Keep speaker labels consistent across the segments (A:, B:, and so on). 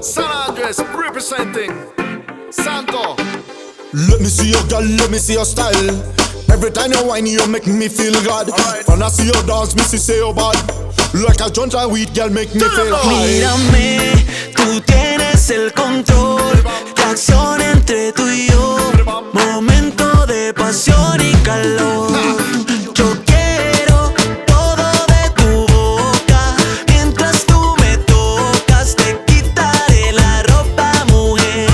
A: San Andres representing Santo.
B: Let me see your girl, let me see your style. Every time you whine, you make me feel good. When I see your dance, me see say you bad. Like a joint of weed, girl, make me feel high.
C: Mírame, tú tienes el control. La acción entre tú y yo. Momento de pasión y calor. Yo quiero todo de tu boca. Mientras tú me tocas, te quitaré la ropa, mujer.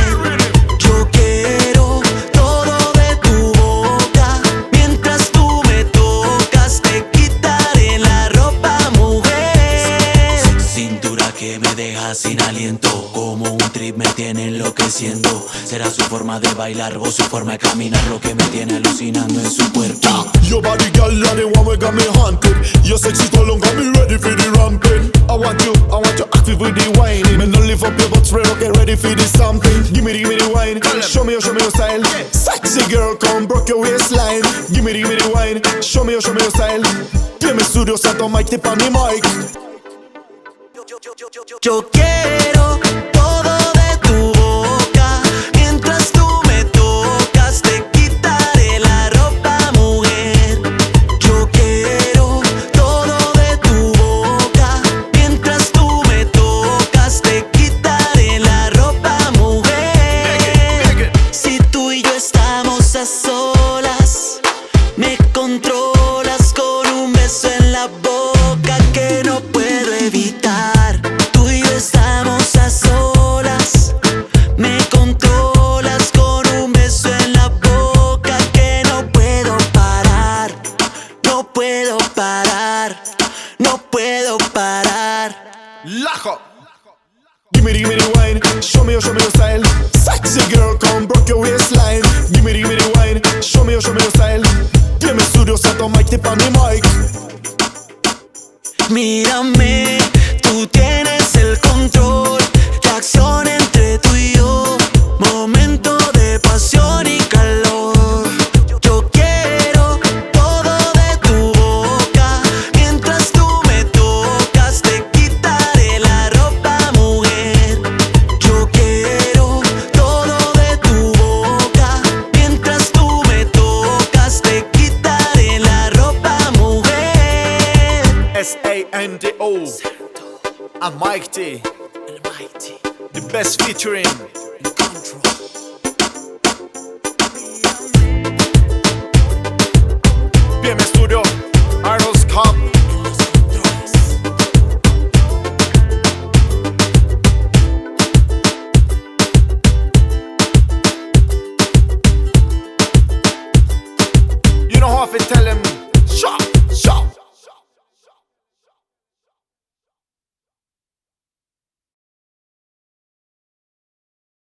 C: Yo quiero todo de tu boca. Mientras tú me tocas, te quitaré la ropa, mujer. Cintura que me deja sin aliento. Como un trip me tiene enloqueciendo. Será su forma de bailar o su forma de caminar lo que me tiene alucinando en su cuerpo.
B: Your body, girl, and the one we got me haunted. Your sexy tall got me ready for the ramping. I want you active with the whining. Me no live up your butt spread, get ready for the something. Give me the wine, show me your style. Sexy girl, come broke your waistline. Give me the wine, show me your style. Play me studio, Santo Mike, tip on the mic.
C: Yo quiero todo de tu boca. Mientras tú me tocas, te quitaré la ropa, mujer. Yo quiero todo de tu boca. Mientras tú me tocas, te quitaré la ropa, mujer. Si tú y yo estamos a solas, me controlas con un beso en la boca que no puedo evitar. Estamos a solas, me controlas con un beso en la boca que no puedo parar, no puedo parar, no puedo parar.
A: Lajo.
B: Give me the wine, show me your style. Sexy girl, come broke your waistline. Give me the wine, show me your style. Play me studio, Santo Mike, tip on the mic.
C: Mírame, tú tienes el control. La acción entre tú y yo. Momento de pasión y calor. Yo quiero todo de tu boca. Mientras tú me tocas, te quitaré la ropa, mujer. Yo quiero todo de tu boca. Mientras tú me tocas, te quitaré la ropa, mujer.
A: SANDO and Mike T. The best featuring Control. BM Studio, Arnold's Cup. You know how to tell him